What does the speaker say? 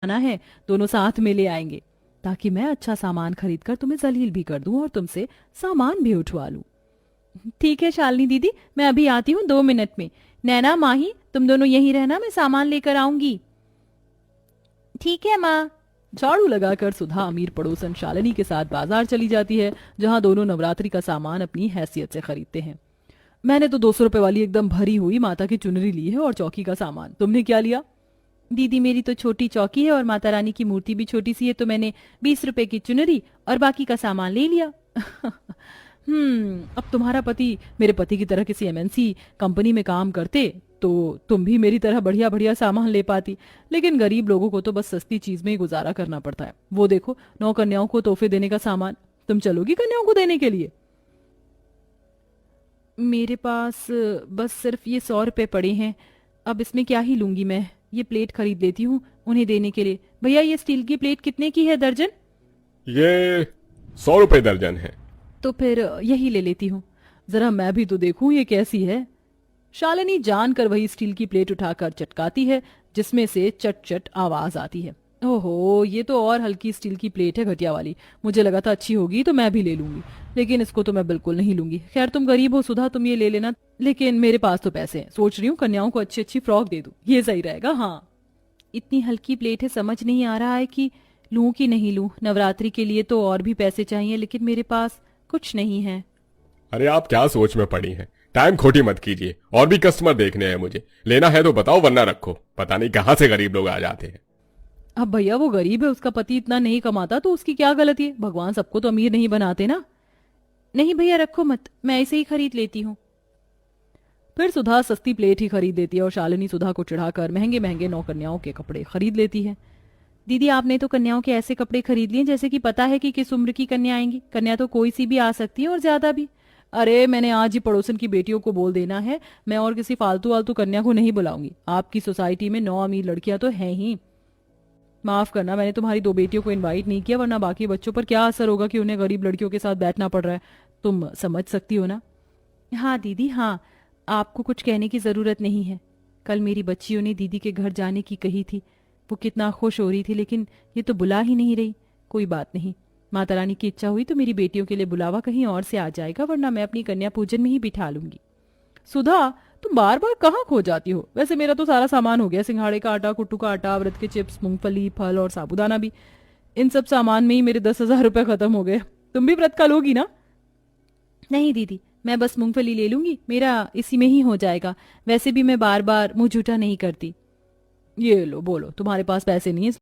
आना है दोनों साथ में ले आएंगे, ताकि मैं अच्छा सामान खरीद कर तुम्हें जलील भी कर दूं और तुमसे सामान भी उठवा लूं। ठीक है शालिनी दीदी, मैं अभी आती हूँ 2 मिनट में। नैना माही, तुम दोनों यहीं रहना, मैं सामान लेकर आऊंगी। ठीक है माँ। झाड़ू लगाकर सुधा अमीर पड़ोसन शालिनी के साथ बाजार चली जाती है, जहां दोनों नवरात्रि का सामान अपनी हैसियत से खरीदते हैं। मैंने तो 200 रुपए वाली एकदम भरी हुई माता की चुनरी ली है और चौकी का सामान। तुमने क्या लिया? दीदी मेरी तो छोटी चौकी है और माता रानी की मूर्ति भी छोटी सी है, तो मैंने 20 रुपए की चुनरी और बाकी का सामान ले लिया। अब तुम्हारा पति मेरे पति की तरह किसी एमएनसी कंपनी में काम करते तो तुम भी मेरी तरह बढ़िया बढ़िया सामान ले पाती। लेकिन गरीब लोगों को तो बस सस्ती चीज में ही गुजारा करना पड़ता है। वो देखो, 9 कन्याओं को तोहफे देने का सामान। तुम चलोगी कन्याओं को देने के लिए? मेरे पास बस सिर्फ ये 100 रुपए पड़े हैं। अब इसमें क्या ही लूंगी मैं। ये प्लेट खरीद लेती हूँ उन्हें देने के लिए। भैया ये स्टील की प्लेट कितने की है दर्जन? ये 100 रुपए दर्जन है। तो फिर यही ले लेती हूँ। जरा मैं भी तो देखूं ये कैसी है। शालिनी जानकर वही स्टील की प्लेट उठाकर चटकाती है, जिसमें से चट चट आवाज आती है। ओहो, ये तो और हल्की स्टील की प्लेट है, घटिया वाली। मुझे लगा था अच्छी होगी तो मैं भी ले लूंगी, लेकिन इसको तो मैं बिल्कुल नहीं लूंगी। खैर तुम गरीब हो सुधा, तुम ये ले लेना, लेकिन मेरे पास तो पैसे हैं। सोच रही हूँ कन्याओं को अच्छी अच्छी फ्रॉक दे दूं, ये सही रहेगा। हाँ, इतनी हल्की प्लेट है, समझ नहीं आ रहा है कि लूं कि नहीं लूं। नवरात्रि के लिए तो और भी पैसे चाहिए, लेकिन मेरे पास कुछ नहीं है। अरे आप क्या सोच में पड़ी हैं? टाइम खोटी मत कीजिए, और भी कस्टमर देखने हैं मुझे। लेना है तो बताओ, वरना रखो। पता नहीं कहाँ से गरीब लोग आ जाते हैं। अब भैया वो गरीब है, उसका पति इतना नहीं कमाता तो उसकी क्या गलती है? भगवान सबको तो अमीर नहीं बनाते ना। नहीं भैया रखो मत, मैं ऐसे ही खरीद लेती हूँ। फिर सुधा सस्ती प्लेट ही खरीद लेती है और शालिनी सुधा को चिढ़ाकर महंगे महंगे 9 कन्याओं के कपड़े खरीद लेती है। दीदी आपने तो कन्याओं के ऐसे कपड़े खरीद लिए जैसे कि पता है कि किस उम्र की कन्या आएंगी। कन्या तो कोई सी भी आ सकती है और ज्यादा भी। अरे मैंने आज ही पड़ोसन की बेटियों को बोल देना है, मैं और किसी फालतू वालतू कन्या को नहीं बुलाऊंगी। आपकी सोसाइटी में 9 अमीर लड़कियां तो हैं ही। माफ करना, मैंने तुम्हारी 2 बेटियों को इनवाइट नहीं किया, वरना बाकी बच्चों पर क्या असर होगा कि उन्हें गरीब लड़कियों के साथ बैठना पड़ रहा है। तुम समझ सकती हो ना? हाँ दीदी हाँ, आपको कुछ कहने की जरूरत नहीं है। कल मेरी बच्चियों ने दीदी के घर जाने की कही थी। वो कितना खुश हो रही थी, लेकिन ये तो बुला ही नहीं रही। कोई बात नहीं, माता रानी की इच्छा हुई तो मेरी बेटियों के लिए बुलावा कहीं और से आ जाएगा, वरना मैं अपनी कन्या पूजन में ही बिठा लूंगी। सुधा, तुम बार बार कहाँ खो जाती हो? वैसे मेरा तो सारा सामान हो गया, सिंघाड़े का आटा, कुट्टू का आटा, व्रत के चिप्स, मूंगफली, फल और साबूदाना भी। इन सब सामान में ही मेरे 10,000 रुपए खत्म हो गए। तुम भी व्रत का लोगी ना? नहीं दीदी, मैं बस मूंगफली ले लूंगी, मेरा इसी में ही हो जाएगा। वैसे भी मैं बार बार मुंह झूठा नहीं करती। ये लो, बोलो तुम्हारे पास पैसे नहीं है